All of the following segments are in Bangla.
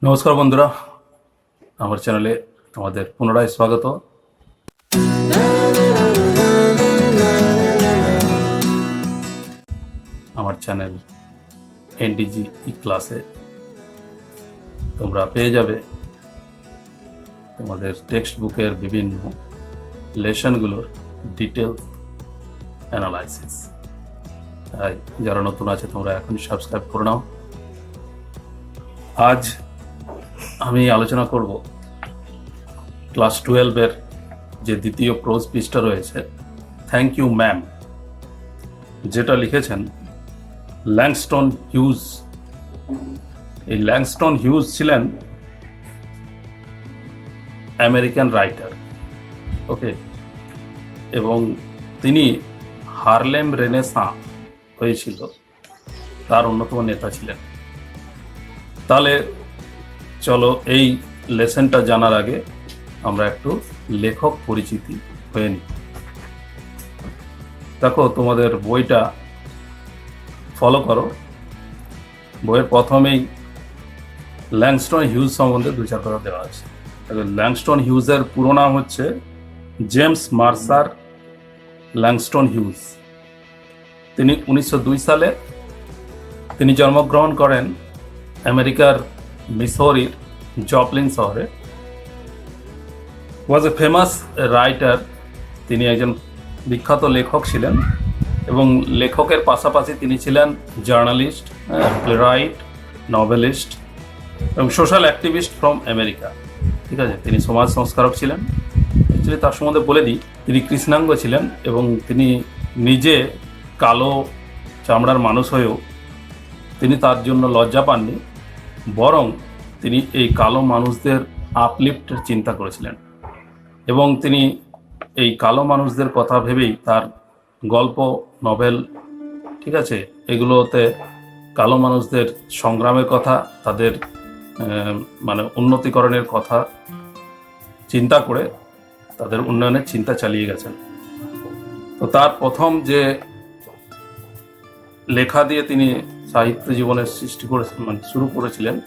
নমস্কার বন্ধুরা, আমার চ্যানেলে তোমাদের পুনরায় স্বাগত। আমার চ্যানেল এনডিজি ক্লাসে তোমরা পেয়ে যাবে তোমাদের টেক্সট বুকের বিভিন্ন লেসনগুলোর ডিটেলস অ্যানালাইসিস। তাই যারা নতুন আছে তোমরা এখনই সাবস্ক্রাইব করে নাও। আজ আমি আলোচনা করব ক্লাস 12-এর যে দ্বিতীয় প্রোজ পৃষ্ঠা রয়েছে, থ্যাংক ইউ ম্যাম, যেটা লিখেছেন ল্যাংস্টন হিউজ। এই ল্যাংস্টন হিউজ ছিলেন আমেরিকান রাইটার, ওকে, এবং তিনি হারলেম রেনেসাঁ হয়েছিল তার অন্যতম নেতা ছিলেন। তাহলে চলো এই লেসনটা জানার আগে আমরা একটু লেখক পরিচিতি হয়ে নিই। দেখো, তোমাদের বইটা ফলো করো। বইয়ের প্রথমেই ল্যাংস্টন হিউজ সম্বন্ধে দু চার কথা দেওয়া আছে। ল্যাংস্টন হিউজের পুরো নাম হচ্ছে জেমস মার্সার ল্যাংস্টন হিউজ। তিনি 1902 সালে তিনি জন্মগ্রহণ করেন আমেরিকার মিসৌরির জপলিন শহরে। ওয়াজ এ ফেমাস রাইটার, তিনি একজন বিখ্যাত লেখক ছিলেন এবং লেখকের পাশাপাশি তিনি ছিলেন জার্নালিস্ট, প্লেরাইট, নভেলিস্ট এবং সোশ্যাল অ্যাক্টিভিস্ট ফ্রম আমেরিকা। ঠিক আছে, তিনি সমাজ সংস্কারক ছিলেন। অ্যাকচুয়ালি তার সম্বন্ধে বলে দিই, তিনি কৃষ্ণাঙ্গ ছিলেন এবং তিনি নিজে কালো চামড়ার মানুষ হয়েও তিনি তার জন্য লজ্জা পাননি, বরং তিনি এই কালো মানুষদের আপলিফটের চিন্তা করেছিলেন এবং তিনি এই কালো মানুষদের কথা ভেবেই তার গল্প, নভেল, ঠিক আছে, এগুলোতে কালো মানুষদের সংগ্রামের কথা, তাদের মানে উন্নতিকরণের কথা চিন্তা করে তাদের উন্নয়নের চিন্তা চালিয়ে গেছেন। তো তার প্রথম যে লেখা দিয়ে তিনি সাহিত্য জীবনের সৃষ্টি করেছেন, মানে শুরু করেছিলেন,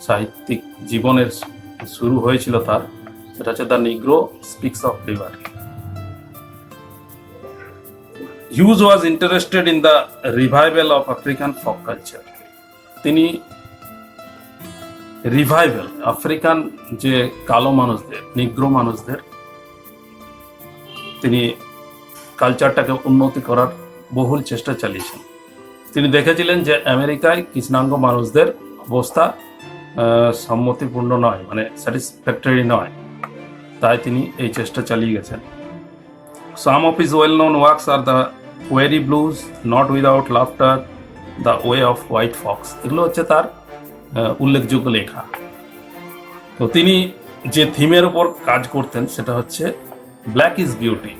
সাহিত্যিক জীবনের শুরু হয়েছিল তার, সেটা হচ্ছে the Negro speaks of river. Hughes was interested in the revival of African folk culture. তিনি রিভাইভাল, আফ্রিকান যে কালো মানুষদের, নিগ্রো মানুষদের, তিনি কালচারটাকে উন্নতি করার বহুল চেষ্টা চালিয়েছেন। তিনি দেখেছিলেন যে আমেরিকায় কৃষ্ণাঙ্গ মানুষদের অবস্থা সম্মতিপূর্ণ নয়, মানে স্যাটিসফ্যাক্টরি নয়, তাই তিনি এই চেষ্টা চালিয়ে গেছেন। Some of his well known works are the weary blues, not without laughter, the way of white folks. এগুলো হচ্ছে তার উল্লেখযোগ্য লেখা। তো তিনি যে থিমের উপর কাজ করতেন সেটা হচ্ছে ব্ল্যাক ইজ বিউটি,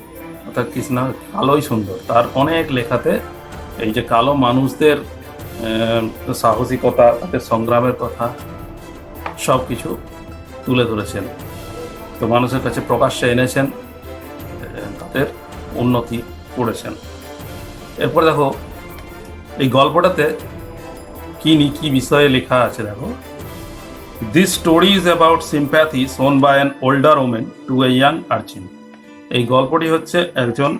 অর্থাৎ কৃষ্ণ কালোই সুন্দর। তার অনেক লেখাতে এই যে কালো মানুষদের সাহসিকতা, তাদের সংগ্রামের কথা সব কিছু তুলে ধরেছেন, তো মানুষের কাছে প্রকাশ্যে এনেছেন, তাদের উন্নতি করেছেন। এরপর দেখো এই গল্পটাতে কি বিষয়ে লেখা আছে। দেখো, this story is about sympathy shown by an older women to a young urchin. এই গল্পটি হচ্ছে একজন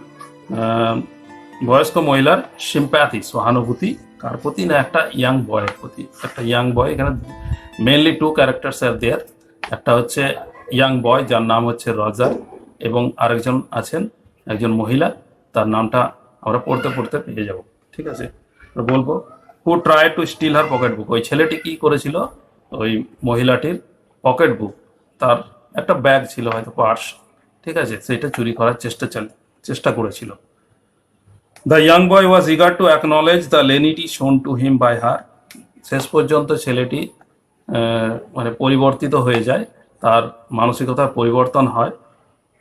বয়স্ক মহিলার সিম্প্যাথি, সহানুভূতি, কার প্রতি না, একটা ইয়াং বয়ের প্রতি। একটা ইয়াং বয়, এখানে মেনলি টু ক্যারেক্টার্স আর দেয়ার। একটা হচ্ছে ইয়াং বয় যার নাম হচ্ছে রজার, এবং আরেকজন আছেন একজন মহিলা, তার নামটা আমরা পড়তে পড়তে পেয়ে যাব। ঠিক আছে, বলবো, who try to steal her pocket book. ওই ছেলেটি কি করেছিল, ওই মহিলাটির পকেট বুক, তার একটা ব্যাগ ছিল, হয়তো পার্স, ঠিক আছে, সেটা চুরি করার চেষ্টা করেছিল। The young boy was eager to acknowledge the lenity shown to him by হার। শেষ পর্যন্ত ছেলেটি মানে পরিবর্তিত হয়ে যায়, তার মানসিকতার পরিবর্তন হয়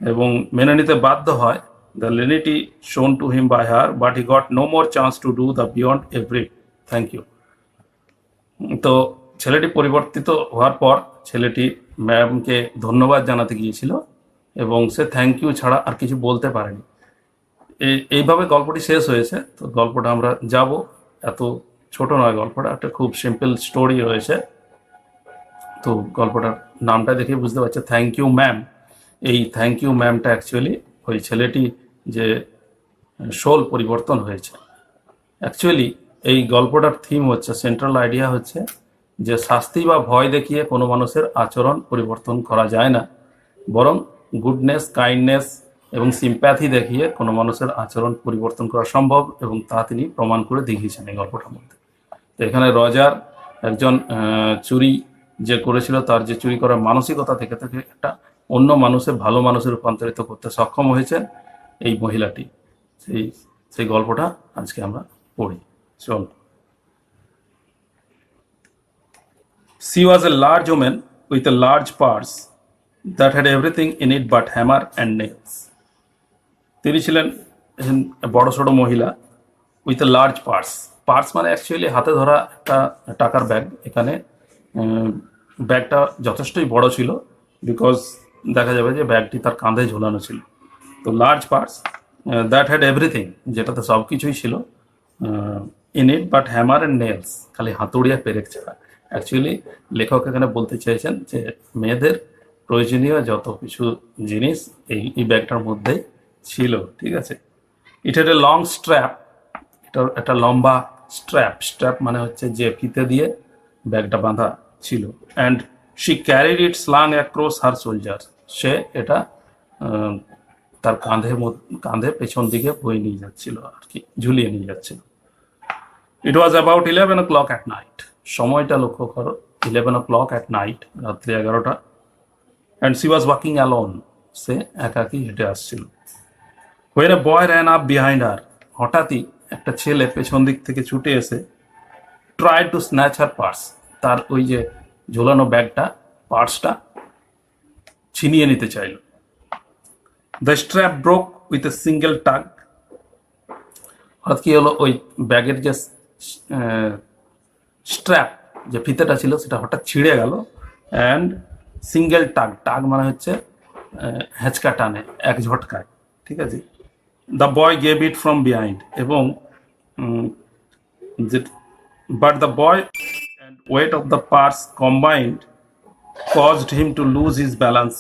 এবং মেনে নিতে বাধ্য হয় the lenity shown to him by her, but he got no more chance to do the beyond every. Thank you. তো ছেলেটি পরিবর্তিত হওয়ার পর ছেলেটি ম্যামকে ধন্যবাদ জানাতে গিয়েছিল এবং সে থ্যাংক ইউ ছাড়া আর কিছু বলতে পারেনি। এইভাবে গল্পটি শেষ হয়েছে। তো গল্পটা আমরা যাব, এত ছোট নয় গল্পটা, একটা খুব সিম্পল স্টোরি রয়েছে। তো গল্পটার নামটা দেখে বুঝতে পারছে থ্যাংক ইউ ম্যাম। এই থ্যাংক ইউ ম্যামটা অ্যাকচুয়ালি ওই ছেলেটি যে সোল পরিবর্তন হয়েছে। অ্যাকচুয়ালি এই গল্পটার থিম হচ্ছে, সেন্ট্রাল আইডিয়া হচ্ছে যে শাস্তি বা ভয় দেখিয়ে কোনো মানুষের আচরণ পরিবর্তন করা যায় না, বরং গুডনেস, কাইন্ডনেস এবং সিম্প্যাথি দেখিয়ে কোনো মানুষের আচরণ পরিবর্তন করা সম্ভব, এবং তা তিনি প্রমাণ করে দেখিয়েছেন এই গল্পটার মধ্যে। তো এখানে রজার একজন চুরি যে করেছিল, তার যে চুরি করার মানসিকতা থেকে থেকে একটা অন্য মানুষের, ভালো মানুষের রূপান্তরিত করতে সক্ষম হয়েছেন এই মহিলাটি। সেই সেই গল্পটা আজকে আমরা পড়ি। চল। She was a large woman with a large purse that had everything in it but hammer and nails. তিনি ছিলেন বড় ছোট মহিলা with a large purse. Purse মানে অ্যাকচুয়ালি হাতে ধরা একটা টাকার ব্যাগ। এখানে ব্যাগটা যথেষ্টই বড় ছিল, বিকজ দেখা যাবে যে ব্যাগটি তার কাঁধে ঝোলানো ছিল। তো large purse that had everything, যেটাতে সব কিছুই ছিল, in it but hammer and nails, খালি হাতুড়ি আর পেরেক ছাড়া। অ্যাকচুয়ালি লেখক এখানে বলতে চেয়েছেন যে মেয়েদের প্রয়োজনীয় যত কিছু জিনিস এই ব্যাগটার মধ্যে ছিল, ঠিক আছে। It had a long strap, এটা একটা লম্বা স্ট্র্যাপ। স্ট্র্যাপ মানে হচ্ছে যে ফিতে দিয়ে ব্যাগটা বাঁধা ছিল। And she carried it slung across her shoulder, সে এটা তার কাঁধে পেছন দিকে বয়ে নিয়ে যাচ্ছিল আর কি, ঝুলিয়ে নিয়ে যাচ্ছিল। ইট was about 11 o'clock at night, সময়টা লক্ষ্য করো, 11 o'clock at night, রাত্রি 11টা। And she was walking alone, সে একাকি হেঁটে আসছিল। When a boy ran up behind her, হঠাৎই একটা ছেলে পেছন দিক থেকে ছুটে এসে try to snatch her purse, তার ওই যে ঝোলানো ব্যাগটা, পার্সটা ছিনিয়ে নিতে চাইল। The strap broke with a single tug, হঠাৎ কি হলো, ওই ব্যাগের যে স্ট্র্যাপ, যে ফিতেটা ছিল, সেটা হঠাৎ ছিঁড়ে গেল। অ্যান্ড সিঙ্গেল টাগ, টাগ মানে হচ্ছে হেঁচকা টানে, এক ঝটকায়, ঠিক আছে। The boy gave it from behind, এবং but the boy and weight of the purse combined caused him to lose his balance.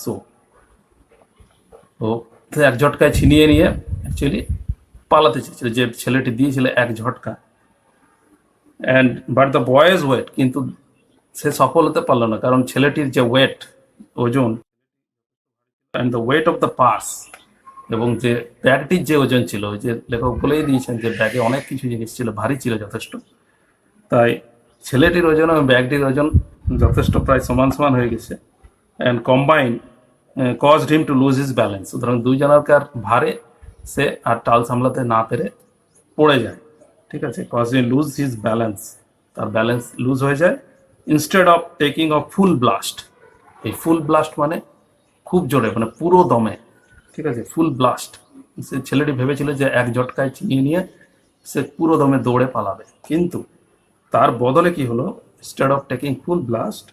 তো এক ঝটকায় ছিনিয়ে নিয়ে অ্যাকচুয়ালি পালাতে চেয়েছিল, যে ছেলেটি দিয়েছিল এক ঝটকা। And but the boy's weight, কিন্তু সে সফল হতে পারলো না, কারণ ছেলেটির যে ওয়েট, ওজন, and the weight of the purse, এবং যে ব্যাগটির যে ওজন ছিল, ওই যে লেখক বলেই দিয়েছেন যে ব্যাগে অনেক কিছু জিনিস ছিল, ভারী ছিল যথেষ্ট। তাই ছেলেটির ওজন এবং ব্যাগটির ওজন যথেষ্ট প্রায় সমান সমান হয়ে গেছে। And combine caused him to lose his balance, সুতরাং দুইজনকার ভারে সে আর টাল সামলাতে না পেরে পড়ে যায়, ঠিক আছে। Caused him loose his balance, তার ব্যালেন্স লুজ হয়ে যায়। Instead of taking off full blast, এই ফুল ব্লাস্ট মানে খুব জোরে, মানে পুরো দমে, ঠিক আছে, ফুল ব্লাস্ট। সে ছেলেটি ভেবেছিল যে এক ঝটকায় ছিনিয়ে নিয়ে সে পুরো দমে দৌড়ে পালাবে, কিন্তু তার বদলে কি হলো, instead of taking full blast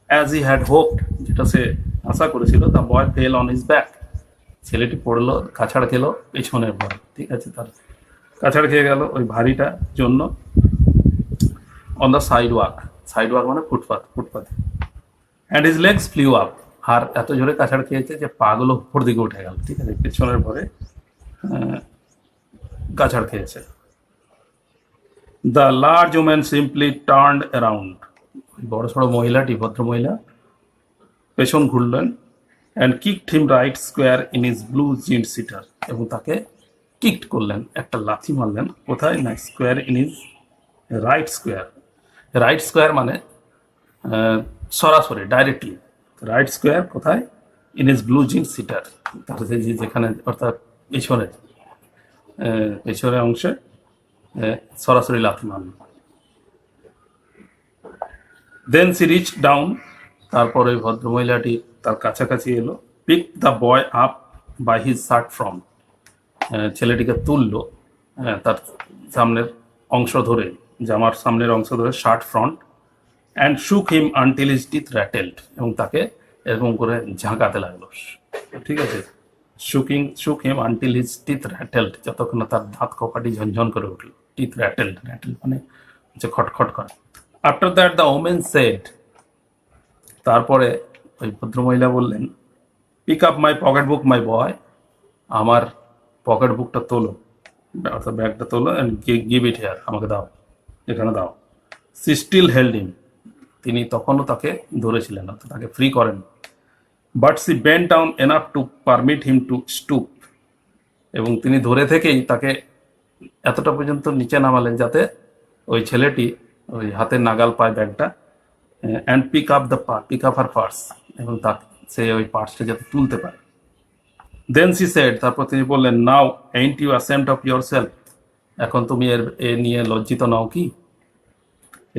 as he had hopped, যেটা সে আশা করেছিল, the boy fail on his back, ছেলেটি পড়লো, কাছাড় খেলো পেছনের ভয়, ঠিক আছে, তার কাছাড় খেয়ে গেল ওই ভারীটার জন্য। On the sidewalk, sidewalk মানে ফুটপাথ, ফুটপাথে। And his legs flew up, আর এত জোরে কাছাড় খেয়েছে যে পাগুলো উপর দিকে উঠে গেল, ঠিক আছে, পেছনের ভরে কাছাড় খেয়েছে। The large woman simply turned around, বড় সড়ো মহিলাটি, ভদ্র মহিলা, পেছন ঘুরলেন। And kicked him right square in his blue jeaned sitter, এবং তাকে কিকড করলেন, একটা লাথি মারলেন, কোথায় না, square in his right square. Right square মানে সরাসরি, ডাইরেক্টলি। রাইট স্কোয়ার কোথায়, in his blue jeaned sitter, তার যেখানে, অর্থাৎ পেছনের অংশে সরাসরি লাথি মারল। দেন সি রিচ ডাউন, তারপরে ভদ্রমহিলাটি তার কাছাকাছি এলো। Pick the boy up by his shirt front, ছেলেটিকে তুললো তার সামনের অংশ ধরে, জামার সামনের অংশ ধরে, শার্ট ফ্রন্ট। অ্যান্ড শুক হিম আনটিল হিজ টিথ র্যাটেলড, এবং তাকে এরকম করে ঝাঁকাতে লাগলো, ঠিক আছে। শুক হিম আনটিল হিজ টিথ র্যাটেলড, যতক্ষণ তার দাঁত কপাটি ঝনঝন করে উঠল। টিথ র্যাটেলড, র্যাটেল মানে হচ্ছে খটখট করে। After that the women said, তারপরে ওই ভদ্রমহিলা বললেন, pick up my pocket book my boy, আমার পকেট বুকটা তোলো, অর্থাৎ ব্যাগটা তোলো, অ্যান্ড গিভ ইট হেয়ার, আমাকে দাও, এখানে দাও। সি স্টিল হেল্ড হিম, তিনি তখনও তাকে ধরেছিলেন, অর্থাৎ তাকে ফ্রি করেন। But she bent down enough to permit him to stoop, এবং তিনি ধরে থেকেই তাকে এতটা পর্যন্ত নিচে নামালেন যাতে ওই ছেলেটি ওই হাতের নাগাল পায় ব্যাগটা, and pick up her purse, এবং সে ওই পার্সটা যাতে তুলতে পারে। দেন সি সেড, তারপর তিনি বললেন, now ain't you ashamed of yourself, এখন তুমি এ নিয়ে লজ্জিত নও কি,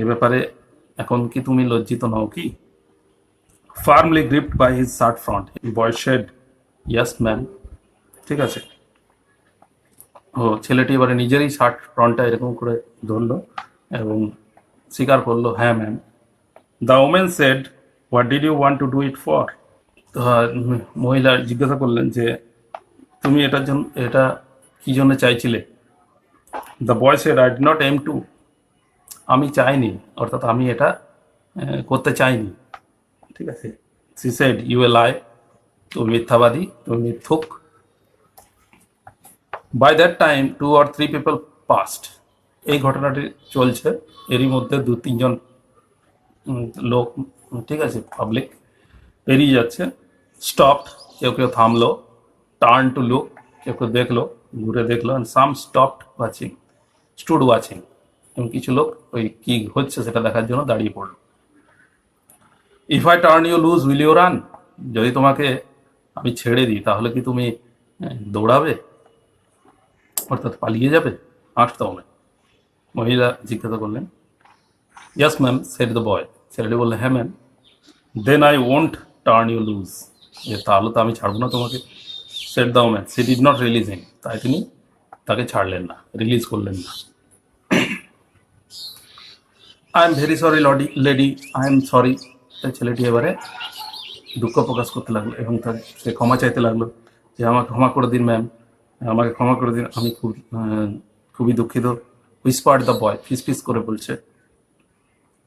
এ ব্যাপারে এখন কি তুমি লজ্জিত নও কি? Firmly gripped by his shirt front, boy said, yes ma'am. ঠিক আছে, ও ছেলেটি এবারে নিজেরই শার্ট ফ্রন্টটা এরকম করে ধরলো এবং স্বীকার করলো, হ্যাঁ ma'am. The women said, what did you want to do it for, তো মহিলা জিজ্ঞাসা করলেন যে তুমি এটার জন্য, এটা কি জন্য চাইছিলে? The boy said, I did not aim to, আমি চাইনি, অর্থাৎ আমি এটা করতে চাইনি। ঠিক আছে। She said, you a lie, তুমি মিথ্যাবাদী, তুমি মিথ্যুক। By that time 2 or 3 people passed, এই ঘটনাটি চলছে, এরই মধ্যে 2-3 জন লোক, ঠিক আছে, পাবলিক পেরিয়ে যাচ্ছে। স্টপ, কেউ কেউ থামলো। টার্ন টু লুক, কেউ কেউ দেখলো, ঘুরে দেখলো। And some stopped watching, stood watching, এবং কিছু লোক ওই কি হচ্ছে সেটা দেখার জন্য দাঁড়িয়ে পড়লো। If I turn you loose will you run, যদি তোমাকে আমি ছেড়ে দিই তাহলে কি তুমি দৌড়াবে, অর্থাৎ পালিয়ে যাবে? আস্কড দ্য ওম্যান, মহিলা জিজ্ঞাসা করলেন। Yes ma'am, said the boy, ছেলেটি বললেন, হ্যাঁ ma'am. Then I won't turn you loose, তাহলে তো আমি ছাড়বো না তোমাকে। Said the woman, she did not release him, তাই তিনি তাকে ছাড়লেন না, রিলিজ করলেন না। I am very sorry lady, I am sorry. ছেলেটি এবারে দুঃখ প্রকাশ করতে লাগলো এবং সে ক্ষমা চাইতে লাগলো যে আমাকে ক্ষমা করে দিন ম্যাম, আমাকে ক্ষমা করে দিন, আমি খুবই দুঃখিত। হুইসপার্ড দ্য বয়, ফিস করে বলছে।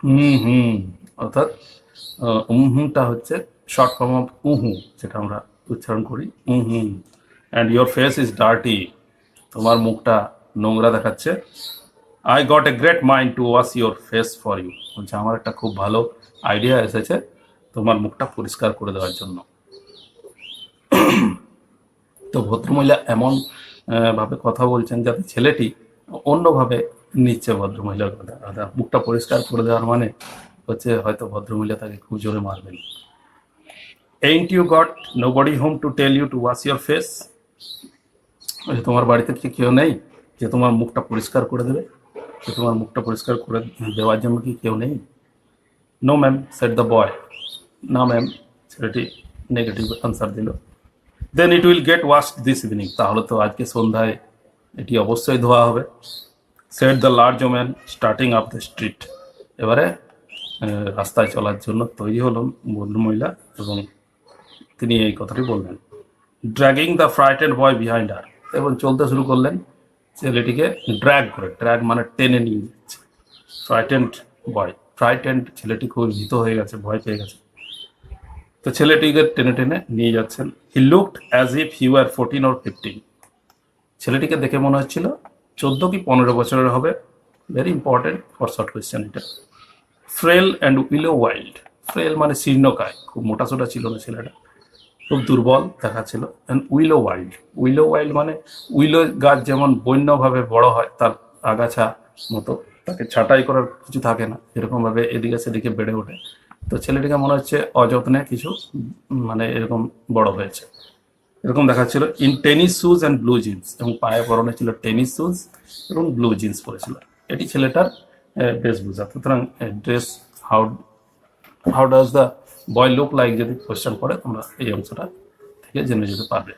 হুম, অর্থাৎ হুমটা হচ্ছে শর্ট ফর্ম অফ উহু, যেটা আমরা উচ্চারণ করি whom. And your face is dirty, তোমার মুখটা নোংরা দেখাচ্ছে। I got a great mind to wash your face for you, বলছে আমার একটা খুব ভালো আইডিয়া এসেছে তোমার মুখটা পরিষ্কার করে দেওয়ার জন্য। তো ভদ্রমহিলা এমন ভাবে কথা বলছেন যাতে ছেলেটি অন্যভাবে নিচ্ছে ভদ্রমহিলার কথা, অর্থাৎ মুখটা পরিষ্কার করে দেওয়ার মানে হচ্ছে হয়তো ভদ্রমহিলা তাকে খুব জোরে মারবেন। Ain't you got nobody home to tell you to wash your face, তোমার বাড়িতে কি কেউ নেই যে তোমার মুখটা পরিষ্কার করে দেবে, যে তোমার মুখটা পরিষ্কার করে দেওয়ার জন্য কি কেউ নেই? No ma'am, said the boy, না ম্যাম, ছেলেটি নেগেটিভ আনসার দিল। Then it will get washed this evening, তাহলে তো আজকে সন্ধ্যায় এটি অবশ্যই ধোয়া হবে। Said the large woman starting up the street, এবারে রাস্তায় চলার জন্য তৈরি হলেন ভদ্রমহিলা এবং তিনি এই কথাটি বললেন। Dragging the frightened boy behind her, এবং চলতে শুরু করলেন ছেলেটিকে ড্র্যাগ করে, ড্র্যাগ মানে টেনে নিয়ে যাচ্ছে। ফ্রাইটেন্ড বয়, ফ্রাইটেন্ড, ছেলেটি খুব ভীত হয়ে গেছে, ভয় পেয়ে গেছে, তো ছেলেটিকে টেনে টেনে নিয়ে যাচ্ছেন। He looked as if he war 14 or 15, ছেলেটিকে দেখে মনে হচ্ছিল 14 কি 15 বছরের হবে। Very important for short question এটা। Frail and willow wild, frail মানে শীর্ণকায়, খুব মোটাসোটা ছিল না ছেলেটা, খুব দুর্বল দেখাচ্ছিল। অ্যান্ড উইলো ওয়াইল্ড মানে উইলো গাছ যেমন বন্যভাবে বড় হয়, তার আগাছা মতো, তাকে ছাঁটাই করার কিছু থাকে না, এরকমভাবে এদিকে সেদিকে বেড়ে ওঠে। তো ছেলেটিকে মনে হচ্ছে অযত্নে কিছু মানে এরকম বড় হয়েছে, এরকম দেখাচ্ছিল। In tennis shoes and blue jeans, এবং পায়ে পরনে ছিল টেনিস শুজ এবং ব্লু জিন্স পরেছিল। এটি ছেলেটার বেশভূষা। সুতরাং dress, how does the boy look like, যদি কোয়েশ্চেন করে তোমরা এই অংশটা থেকে জেনে যেতে পারবে।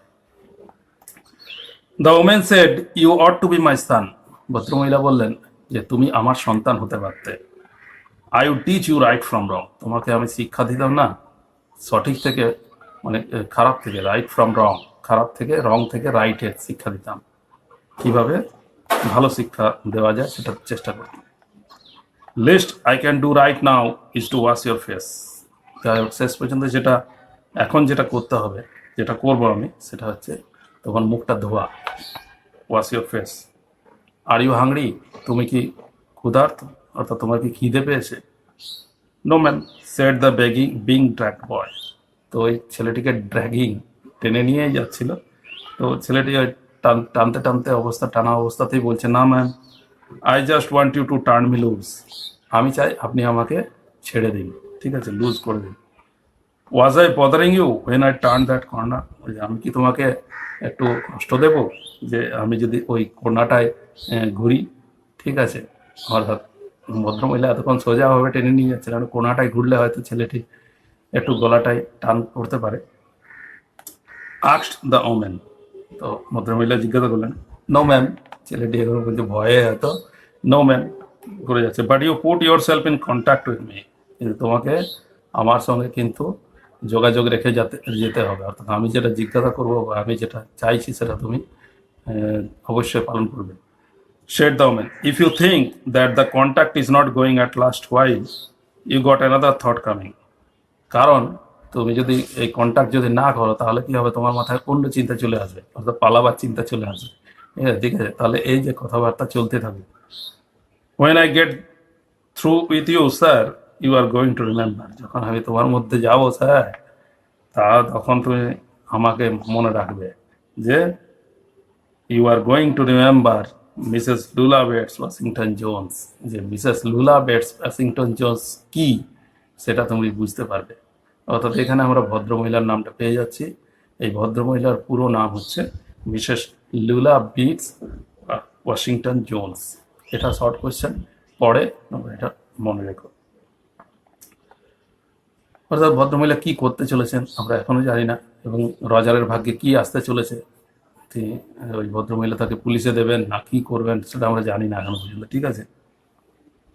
The women said, you ought to be my son, ভদ্রমহিলা বললেন যে তুমি আমার সন্তান হতে পারতে। I would teach you right from wrong, তোমাকে আমি শিক্ষা দিতাম না সঠিক থেকে মানে খারাপ থেকে, রাইট ফ্রম রং, খারাপ থেকে রং থেকে রাইটের শিক্ষা দিতাম, কিভাবে ভালো শিক্ষা দেওয়া যায় সেটা চেষ্টা করতাম। Least I can do right now is to wash your face, যাই হোক, শেষ পর্যন্ত যেটা এখন যেটা করতে হবে, যেটা করবো আমি, সেটা হচ্ছে তখন মুখটা ধোয়া, wash your face. Are you hungry, তুমি কি ক্ষুধার্ত, অর্থাৎ তোমার কি খিদে পেয়েছে? No man, said the begging being drag boy. তো ওই ছেলেটিকে ড্র্যাগিং, টেনে নিয়েই যাচ্ছিল। তো ছেলেটি ওই টানতে টানতে টানা অবস্থাতেই বলছে, না ma'am, I just want you to turn me loose. আমি চাই আপনি আমাকে ছেড়ে দিন, ঠিক আছে, লুজ করে দিন। Was I bothering you when I turn that corner, আমি কি তোমাকে একটু কষ্ট দেব যে আমি যদি ওই কোর্নাটায় ঘুরি, ঠিক আছে। অর্থাৎ ভদ্রমহিলা এতক্ষণ সোজাভাবে টেনে নিয়ে যাচ্ছে, কারণ কোনাটায় ঘুরলে হয়তো ছেলেটি একটু গলাটায় টান করতে পারে। আস্কড দ্য ওমেন, তো ভদ্রমহিলা জিজ্ঞাসা করলেন, নো ম্যাম, ছেলেটি এখন বলছে ভয়ে হয়তো নো ম্যাম করে যাচ্ছে, but you put yourself in contact with me, কিন্তু তোমাকে আমার সঙ্গে কিন্তু যোগাযোগ রেখে যেতে হবে, অর্থাৎ আমি যেটা জিজ্ঞাসা করবো বা আমি যেটা চাইছি সেটা তুমি অবশ্যই পালন করবে। Said the woman, if you think that the contact is not going at last while, you got another thought coming. কারণ তুমি যদি এই কন্ট্যাক্ট যদি না করো, তাহলে কি হবে, তোমার মাথায় অন্য চিন্তা চলে আসবে, অর্থাৎ পালাবার চিন্তা চলে আসবে, ঠিক আছে। তাহলে এই যে কথাবার্তা চলতে থাকবে, when I get through with you sir, you are going to remember, যখন আমি তোমার মধ্যে যাবো স্যার, তখন তুমি আমাকে মনে রাখবে যে you are going to remember Mrs Luella Bates Washington Jones, যে Mrs Luella Bates Washington Jones কি সেটা তুমি বুঝতে পারবে। অর্থাৎ এখানে আমরা ভদ্রমহিলার নামটা পেয়ে যাচ্ছি। এই ভদ্রমহিলার পুরো নাম হচ্ছে মিসেস লুলা বিটস ওয়াশিংটন জোন্স। এটা শর্ট কোয়েশ্চেন, পরে এটা মনে রেখো। অর্থাৎ ভদ্রমহিলা কি করতে চলেছেন আমরা এখনো জানি না, এবং রজারের ভাগ্যে কি আসতে চলেছে, ওই ভদ্রমহিলা তাকে পুলিশে দেবেন না কি করবেন সেটা আমরা জানি না এখনো পর্যন্ত, ঠিক আছে।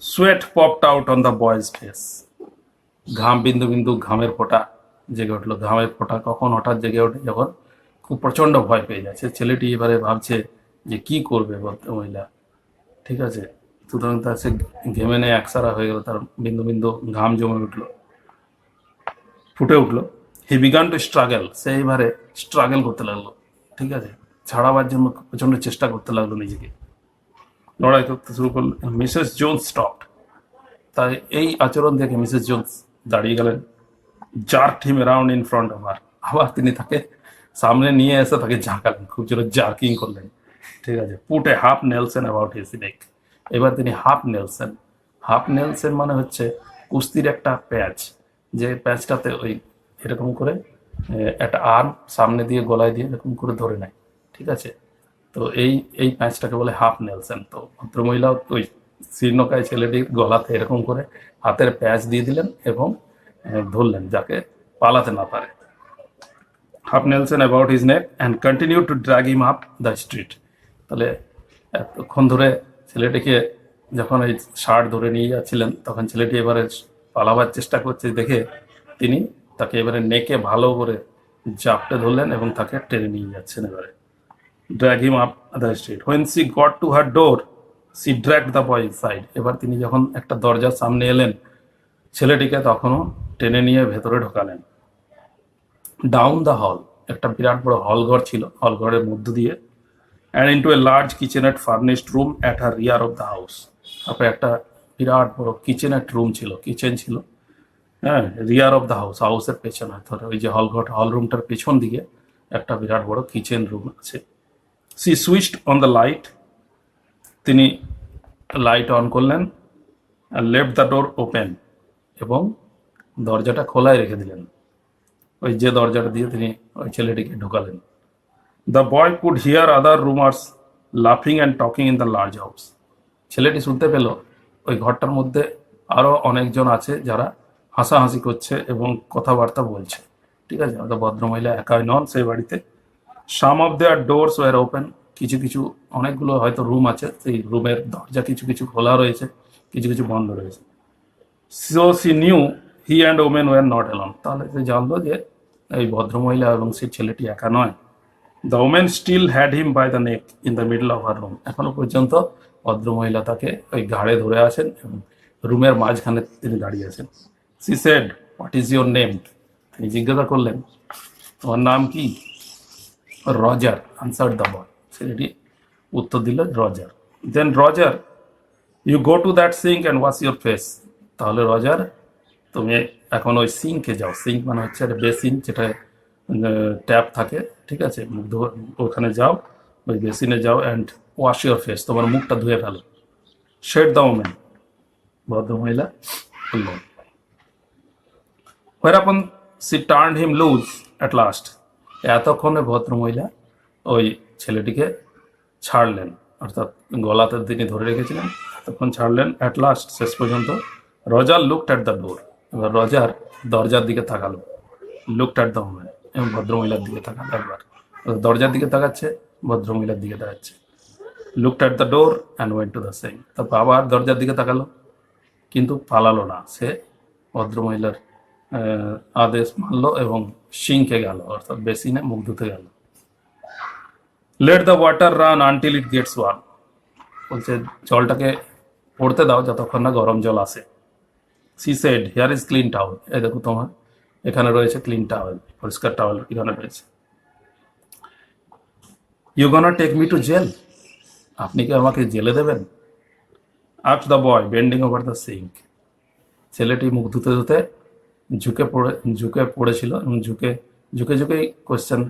Sweat popped out on the boys face, ঘাম বিন্দু বিন্দু ঘামের ফোঁটা জেগে উঠলো। ঘামের ফোঁটা কখন হঠাৎ জেগে ওঠে, যখন খুব প্রচণ্ড ভয় পেয়ে যাচ্ছে। ছেলেটি এবারে ভাবছে যে কি করবে ভদ্রমহিলা, ঠিক আছে। সুতরাং তার সে ঘেমে নিয়ে একসারা হয়ে গেল, তার বিন্দু বিন্দু ঘাম জমে উঠলো, ফুটে উঠলো। হি বিগান টু স্ট্রাগল, সে এবারে স্ট্রাগল করতে লাগলো, ঠিক আছে, ছাড়াবার জন্য প্রচণ্ড চেষ্টা করতে লাগলো নিজেকে, লড়াই করতে শুরু করলো। মিসেস জোন্স স্টপড, তাই এই আচরণ দেখে মিসেস জোন্স দাঁড়িয়ে গেলেন। Jerked him around in front of her, আবার তিনি তাকে সামনে নিয়ে এসে তাকে ঝাঁকালেন, খুব জোরে জার্কিং করলেন, ঠিক আছে। Put a half nelson about his neck, এবার তিনি হাফ নেলসন মানে হচ্ছে কুস্তির একটা প্যাচ, যে প্যাচটাতে ওই এরকম করে একটা আর্ম সামনে দিয়ে গলায় দিয়ে এরকম করে ধরে নেয়, ঠিক আছে। তো এই প্যাচটাকে বলে হাফ নেলসন। তো ভদ্রমহিলা ওই শীর্ণকায় ছেলেটির গলাতে এরকম করে হাতের প্যাচ দিয়ে দিলেন এবং ধরলেন, যাকে পালাতে না পারে। Half nelson about his neck and continue to drag him up the street, তাহলে এতক্ষণ ধরে ছেলেটিকে যখন এই শার্ট ধরে নিয়ে যাচ্ছিলেন, তখন ছেলেটি এবারে পালাবার চেষ্টা করছে দেখে তিনি তাকে এবারে নেকে ভালো করে জাপটে ধরলেন এবং তাকে টেনে নিয়ে যাচ্ছেন এবারে। Drag him up the street, when she got to her door she dragged the boy inside, এবার তিনি যখন একটা দরজার সামনে এলেন, ছেলেটিকে তখনও টেনে নিয়ে ভেতরে ঢোকালেন। ডাউন দ্য হল, একটা বিরাট বড় হলঘর ছিল, হলঘরের মধ্য দিয়ে, and into a large kitchenette furnished room at her rear of the house, তারপরে একটা বিরাট বড় কিচেনেট রুম ছিল, কিচেন ছিল, হ্যাঁ, রিয়ার অফ দ্য হাউসের পেছনে, ধরে ওই যে হল রুমটার পেছন দিকে একটা বিরাট বড় কিচেন রুম আছে। She switched on the light, তিনি লাইট অন করলেন, লেফট দ্য ডোর ওপেন, এবং দরজাটা খোলাই রেখে দিলেন, ওই যে দরজাটা দিয়ে তিনি ওই ছেলেটিকে ঢোকালেন। The boy could hear other roomers লাফিং and talking in the large house, ছেলেটি শুনতে পেল ওই ঘরটার মধ্যে আরও অনেকজন আছে যারা হাসাহাসি করছে এবং কথাবার্তা বলছে, ঠিক আছে। অর্থাৎ ভদ্রমহিলা একাই নন সেই বাড়িতে। Some of their doors were open, কিছু অনেকগুলো হয়তো রুম আছে, সেই রুমের দরজা কিছু খোলা রয়েছে, কিছু বন্ধ রয়েছে। So she knew he and women were not alone, তাহলে সে জানলো যে এই ভদ্রমহিলা এবং সেই ছেলেটি একা নয়। The women still had him by the neck in the middle of her room, এখনো পর্যন্ত ভদ্রমহিলা তাকে ওই ঘাড়ে ধরে আছেন এবং রুমের মাঝখানে তিনি দাঁড়িয়ে আছেন। She said, what is your name, তিনি জিজ্ঞাসা করলেন তোমার নাম কি? রজার আনসার্ড দ্য বয়, ছেলেটি উত্তর দিল Roger. Then Roger you go to that sink and wash your face, তাহলে রজার তুমি এখন ওই সিঙ্কে যাও। সিঙ্ক মানে হচ্ছে একটা বেসিন, যেটা ট্যাপ থাকে, ঠিক আছে, ওখানে যাও, ওই বেসিনে যাও, অ্যান্ড ওয়াশ ইউর ফেস, তোমার মুখটা ধুয়ে ফেলো। শেড দ্য ওমেন, ভদ্রমহিলা বললেন। whereupon she turned him loose at last, এতক্ষণে ভদ্রমহিলা ওই ছেলেটিকে ছাড়লেন, অর্থাৎ গলাতে তিনি ধরে রেখেছিলেন, তখন ছাড়লেন। অ্যাট লাস্ট, শেষ পর্যন্ত। রজার লুকড অ্যাট দ্য ডোর, এবার রজার দরজার দিকে তাকালো। লুকড অ্যাট দ্য ওমেন, এবং ভদ্রমহিলার দিকে তাকালো একবার। দরজার দিকে তাকাচ্ছে, ভদ্রমহিলার দিকে তাকাচ্ছে। Looked at the door and went to the sink, তারপর আবার দরজার দিকে তাকালো, কিন্তু পালালো না, সে ভদ্রমহিলার আদেশ মানলো এবং সিঙ্কে গেল, অর্থাৎ বেসিনে মুখ ধুতে গেল। Let the water run until it gets warm, বলছে জলটাকে পড়তে দাও যতক্ষণ না গরম জল আসে। She said here is clean towel, এই দেখো তোমার এখানে রয়েছে ক্লিন টাওয়েল, পরিষ্কার টাওয়েল এখানে রয়েছে। You gonna take me to jail, আপনি কি আমাকে জেলে দেবেন? Ask the boy bending over the sink, ছেলেটি মুখ ধুতে ধুতে ঝুঁকে পড়েছিল এবং ঝুঁকে ঝুঁকেই কোয়েশ্চেন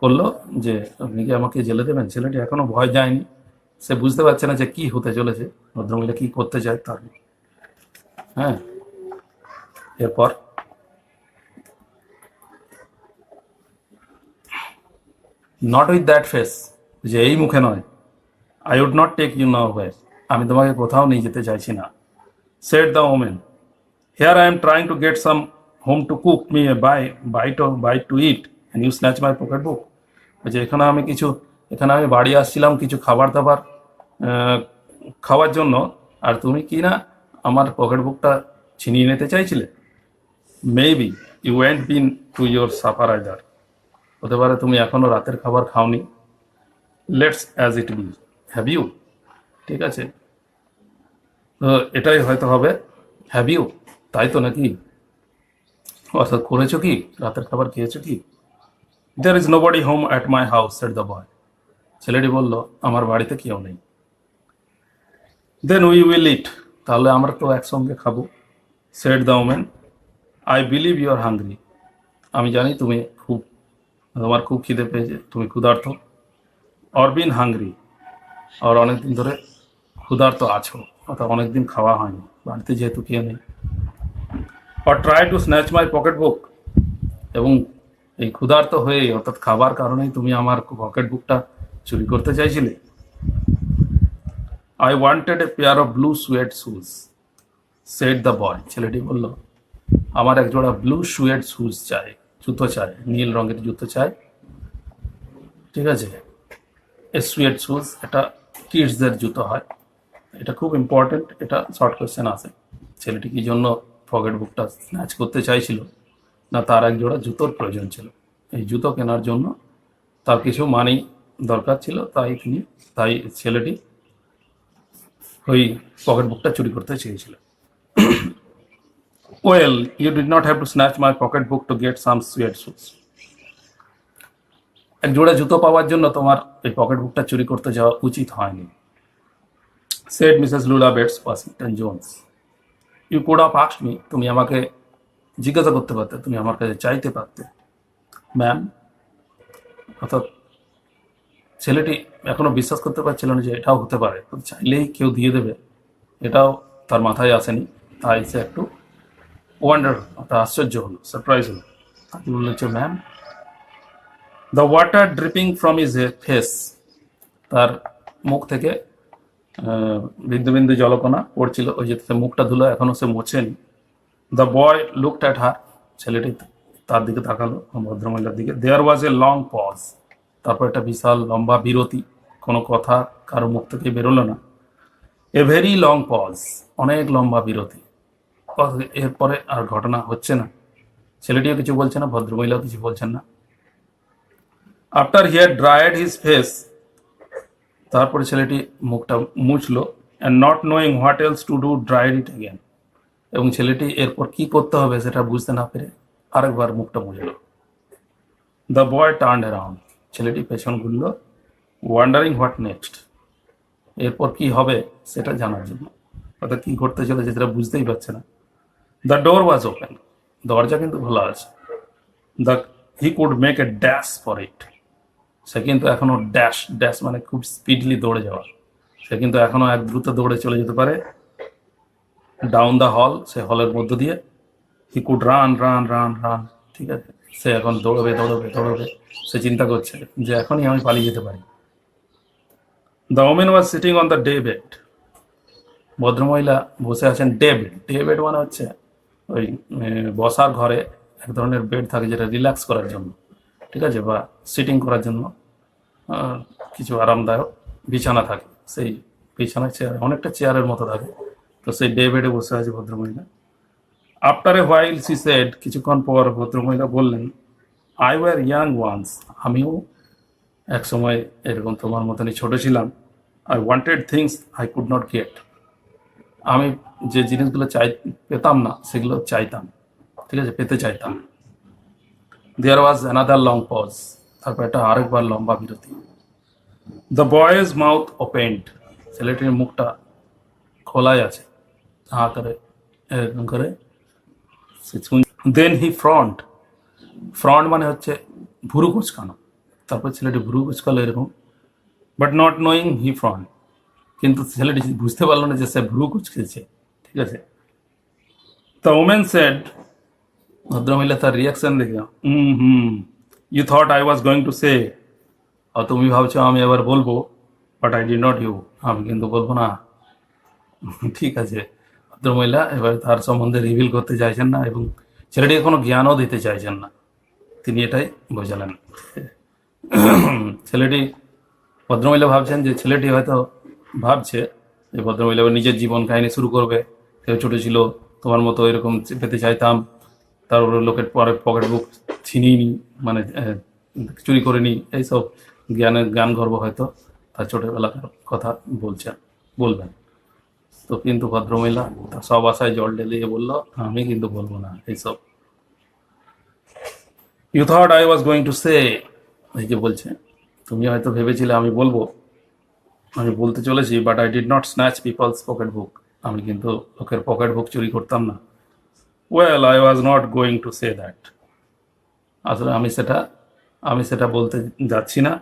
করলো যে আপনি কি আমাকে জেলে দেবেন? ছেলেটি এখনো ভয় যায়নি, সে বুঝতে পারছে না যে কি হতে চলেছে, ভদ্রমহিলা কি করতে চায় তার। হ্যাঁ, এরপর নট উইথ দ্যাট ফেস, যে এই মুখে নয়। I would not take you no way, আমি তোমাকে কোথাও নিয়ে যেতে চাইছি না। Said the women here I am trying to get some home to cook me a bite to eat and you snatch my pocket book, যে এখানে আমি বাড়ি আসছিলাম কিছু খাবার দাবার খাওয়ার জন্য, আর তুমি কি না আমার পকেট বুকটা ছিনিয়ে নিতে চাইছিলে। Maybe you went been to your supper either, হতে পারে তুমি এখনো রাতের খাবার খাওনি। Let's as it be, have you, ঠিক আছে, তো এটাই হয়তো হবে। হ্যাভ ইউ, তাই তো নাকি, অর্থাৎ করেছো কি, রাতের খাবার খেয়েছো কি? There is nobody home at my house said the boy, ছেলেটি বলল আমার বাড়িতে কেউ নেই। দেন উই উইল ইট, তাহলে আমরা তো একসঙ্গে খাবো। Said the woman I believe you are hungry, আমি জানি তোমার খুব খিদে পেয়েছে, তুমি ক্ষুধার্ত। অর বিন হাংরি, আর অনেকদিন ধরে ক্ষুধার্ত আছো, অর্থাৎ অনেকদিন খাওয়া হয়নি, বাড়িতে যেহেতু কেউ নেই। Or try to snatch my pocket book, এবং এই ক্ষুধার্ত হয়ে অর্থাৎ খাবার কারণেই তুমি আমার পকেট বুকটা চুরি করতে চাইছিলে। I wanted a pair of blue suede shoes said the boy, ছেলেটি বলল আমার এক জোড়া ব্লু সুয়েড শুজ চাই, জুতো চাই, নীল রঙের জুতো চাই, ঠিক আছে। এ সুয়েড শুজ, এটা কিডসদের জুতো হয়, এটা খুব ইম্পর্টেন্ট, এটা শর্ট কোয়েশ্চেন আছে। ছেলেটি কি জন্য পকেট বুকটা স্ন্যাচ করতে চাইছিল? না, তার এক জোড়া জুতোর প্রয়োজন ছিল, এই জুতো কেনার জন্য তার কিছু মানি দরকার ছিল, তাই ছেলেটি ওই পকেট বুকটা চুরি করতে চেয়েছিল। Well you did not have to snatch my pocket book to get some suede shoes, এক জোড়া জুতো পাওয়ার জন্য তোমার এই পকেট বুকটা চুরি করতে যাওয়া উচিত হয়নি। Said Mrs Luella Bates Washington Jones you could have asked me, তুমি আমাকে জিজ্ঞাসা করতে পারতে, তুমি আমার কাছে চাইতে পারতে। ম্যাম, অর্থাৎ ছেলেটি এখনো বিশ্বাস করতে পারছিল না যে এটাও হতে পারে, চাইলেই কেউ দিয়ে দেবে, এটাও তার মাথায় আসেনি, তাই সে একটু ওয়ান্ডার, অর্থাৎ আশ্চর্য হলো, সারপ্রাইজ হলো। তাকে বললো যে ma'am, the water dripping from is face, তার মুখ থেকে বিন্দু বিন্দু জলকণা পড়ছিল, ওই যে মুখটা ধুলো, এখনো সে মোছেনি। The boy looked at her, ছেলেটি তার দিকে তাকালো, ভদ্রমহিলার দিকে। দেয়ার ওয়াজ এ লং পজ, তারপর একটা বিশাল লম্বা বিরতি, কোনো কথা কারো মুখ থেকে বেরোলো না। এ ভেরি লং পজ, অনেক লম্বা বিরতি। এরপরে আর ঘটনা হচ্ছে না, ছেলেটিও কিছু বলছে না, ভদ্রমহিলাও কিছু বলছেন না। After he had dried his face, তারপরে ছেলেটি মুখটা মুছলো, and not knowing what else to do dried it again, এবং ছেলেটি এরপর কি করতে হবে সেটা বুঝতে না পেরে আরেকবার মুখটা মুছল। দ্য বয় টার্ন অ্যারাউন্ড, ছেলেটি পেছন ঘুরল, ওয়ান্ডারিং হোয়াট নেক্সট, এরপর কি হবে সেটা জানার জন্য, অর্থাৎ কি ঘটতে চলেছে সেটা বুঝতেই পারছে না। দ্য ডোর ওয়াজ ওপেন, দরজা কিন্তু খোলা আছে। The he could make a dash for it, সে কিন্তু এখনো ড্যাশ, ড্যাশ মানে খুব স্পিডলি দৌড়ে যাওয়া, সে কিন্তু এখনো এক দ্রুত দৌড়ে চলে যেতে পারে ডাউন দ্য হল, সে হলের মধ্য দিয়ে। He could run run run run, ঠিক আছে, সে এখন দৌড়বে দৌড়বে দৌড়বে, সে চিন্তা করছে যে এখনই আমি পালিয়ে যেতে পারি। The woman was sitting on the day bed, ভদ্রমহিলা বসে আছেন ডে বেড। ডে বেড মানে হচ্ছে ওই বসার ঘরে এক ধরনের বেড থাকে যেটা রিল্যাক্স করার জন্য, ঠিক আছে, বা সিটিং করার জন্য কিছু আরামদায়ক বিছানা থাকে, সেই বিছানা চেয়ার অনেকটা চেয়ারের মতো থাকে, তো সেই ডে বেডে বসে আছে ভদ্রমহিলা। After a while she said, কিছুক্ষণ পর ভদ্রমহিলা বললেন, আই ওয়ার ইয়াং ওয়ান্স, আমিও এক সময় এরকম তোমার মতনই ছোট ছিলাম। I wanted things I could not get, আমি যে জিনিসগুলো পেতাম না সেগুলো চাইতাম, ঠিক আছে, পেতে চাইতাম। দেয়ার ওয়াজ অ্যানাদার লং পজ, তারপর একটা আরেকবার লম্বা বিরতি। দ্য বয়েজ মাউথ ওপেন্ড, ছেলেটির মুখটা খোলাই আছে, হা করে এরকম করে। দেন হি ফ্রন্ট, ফ্রন্ট মানে হচ্ছে ভুরু কুচকানো, তারপর ছেলেটি ভুরু কুচকালো এরকম, but not knowing he front, কিন্তু ছেলেটি বুঝতে পারলো না যে সে ভুরু কুচকেছে, ঠিক আছে। দ্য ওমেন সেড, ভদ্রমহিলা তার রিয়াকশন দেখে, you thought I was going to say, তুমি ভাবছো আমি এবার বলবো, but I did not you, আমি কিন্তু বলবো না, ঠিক আছে। ভদ্রমহিলা এবার তার সম্বন্ধে রিভিল করতে চাইছেন না এবং ছেলেটিকে কোনো জ্ঞানও দিতে চাইছেন না, তিনি এটাই বোঝালেন। ছেলেটি, ভদ্রমহিলা ভাবছেন যে ছেলেটি হয়তো ভাবছে যে ভদ্রমহিলা নিজের জীবন কাহিনী শুরু করবে, কেউ ছোটো ছিল তোমার মতো এরকম পেতে চাইতাম, তারপরে লোকের পরে পকেট বুক ছিনিয়ে নি, মানে চুরি করে নি, এইসব জ্ঞান গর্ব হয়তো তার ছোটোবেলার কথা বলবেন। তো কিন্তু ভদ্রমহিলা তার সব আশায় জল ঢেলিয়ে বলল, আমি কিন্তু বলবো না এইসব। You thought I was going to say, এই যে বলছে তুমি হয়তো ভেবেছিলে আমি বলবো, আমি বলতে চলেছি, but I did not snatch people's pocket book, আমি কিন্তু লোকের পকেট বুক চুরি করতাম না। Well I was not going to say that, আসলে আমি সেটা বলতে যাচ্ছি না।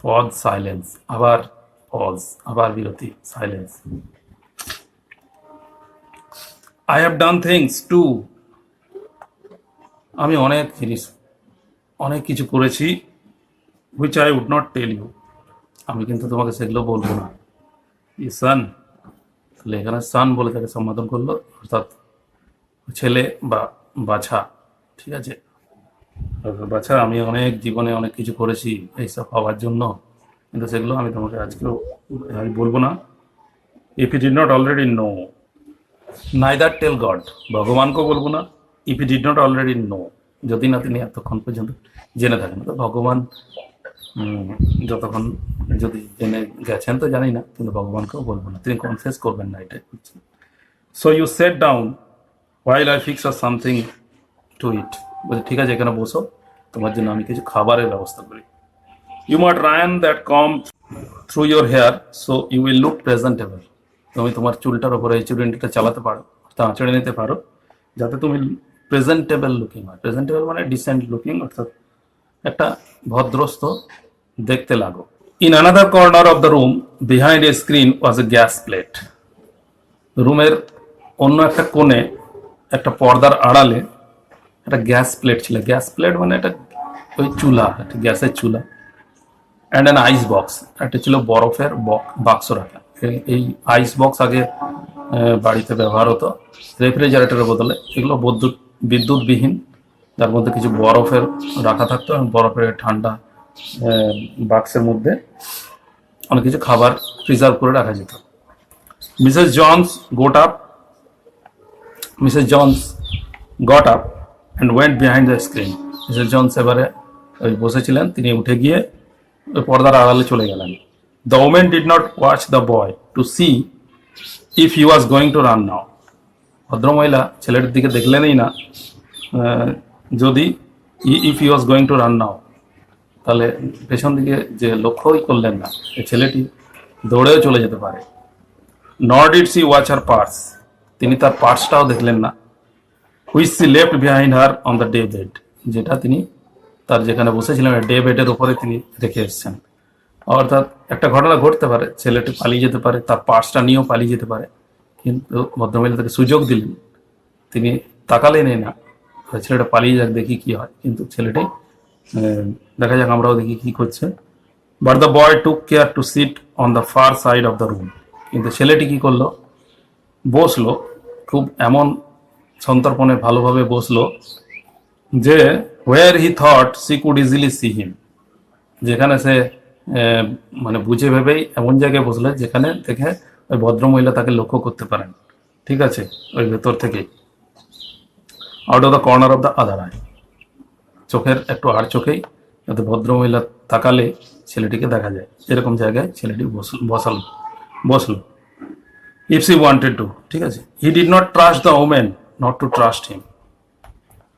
পজ, সাইলেন্স, আবার পজ, আবার বিরতি, silence. I have done things too, আমি অনেক কিছু করেছি, which I would not tell you, আমি কিন্তু তোমাকে সেগুলো বলবো না। ই সান, তাহলে এখানে সান বলে তাকে সম্বোধন করলো, অর্থাৎ ছেলে বা বাছা, ঠিক আছে, বাছা, আমি জীবনে অনেক কিছু করেছি এইসব হওয়ার জন্য, কিন্তু সেগুলো আমি তোমাকে আজকেও আমি বলবো না। If you did not already know, neither tell God, ভগবানকেও বলবো না। If you did not already know, যদি না তিনি এতক্ষণ পর্যন্ত জেনে থাকেন, তো ভগবান যতক্ষণ যদি জেনে গেছেন তো জানি না, কিন্তু ভগবানকেও বলবো না, তিনি কনফেস করবেন না, এটাই বলছেন। So you set down while I fix our something to eat, বলছে ঠিক আছে এখানে বসো, তোমার জন্য আমি কিছু খাবারের ব্যবস্থা করি। You mought run that comb through your hair, so you will look presentable, তুমি তোমার চুলটার ওপরে এই চুড়িটা চালাতে পারো, তা আঁচড়ে নিতে পারো, যাতে তুমি প্রেজেন্টেবল লুকিং হয়। প্রেজেন্টেবল মানে ডিসেন্ট লুকিং, অর্থাৎ একটা ভদ্রস্থ দেখতে লাগো। In another corner of the room behind A screen was A gas plate, রুমের অন্য একটা কোণে একটা পর্দার আড়ালে একটা গ্যাস প্লেট ছিল। গ্যাস প্লেট মানে একটা ওই চুলা, একটা গ্যাসের চুলা। অ্যান্ড অ্যান আইস বক্স, একটা ছিল বরফের বাক্স রাখা। এই আইস বক্স আগে বাড়িতে ব্যবহার হতো রেফ্রিজারেটরের বদলে, এগুলো বিদ্যুৎবিহীন, যার মধ্যে কিছু বরফের রাখা থাকতো এবং বরফের ঠান্ডা বাক্সের মধ্যে অনেক কিছু খাবার প্রিজার্ভ করে রাখা যেত। Mrs Jones got up and went behind the screen, মিসেস জনস এবারে ওই বসেছিলেন, তিনি উঠে গিয়ে ওই পর্দার আড়ালে চলে গেলেন। The women did not watch the boy to see if he was going to run now, ভদ্রমহিলা ছেলেটির দিকে দেখলেনই না। যদি if he was going to run now, তাহলে পেছন দিকে যে লক্ষ্যই করলেন না, এই ছেলেটি দৌড়েও চলে যেতে পারে। Nor did she watch her purse, তিনি তার পার্সটাও দেখলেন না। Which she left behind her on the day bed, যেটা তিনি তার যেখানে বসেছিলেন ডে বেডের উপরে তিনি রেখে এসেছেন। অর্থাৎ একটা ঘটনা ঘটতে পারে, ছেলেটি পালিয়ে যেতে পারে, তার পার্সটা নিয়েও পালিয়ে যেতে পারে, কিন্তু ভদ্রমহিলা তাকে সুযোগ দিলেন, তিনি তাকালেনই না, ছেলেটা পালিয়ে যাক দেখি কি হয়। কিন্তু ছেলেটি দেখা যাক, আমরাও দেখি কি করছে। But the boy took care to sit on the far side of the room, কিন্তু ছেলেটি কি করলো, বসলো, খুব এমন সন্তর্পণে ভালোভাবে বসলো যে where he thought she could easily see him, যেখানে সে মানে বুঝে ভেবেই এমন জায়গায় বসলে যেখানে দেখে ওই ভদ্রমহিলা তাকে লক্ষ্য করতে পারেন, ঠিক আছে, ওই ভেতর থেকে, out of the corner of the other I, চোখের একটু আর চোখেই, যাতে ভদ্রমহিলা তাকালে ছেলেটিকে দেখা যায়, এরকম জায়গায় ছেলেটি বসলো। ইফ সি ওয়ান্টেড টু, ঠিক আছে। হি did not trust the women not to trust হিম,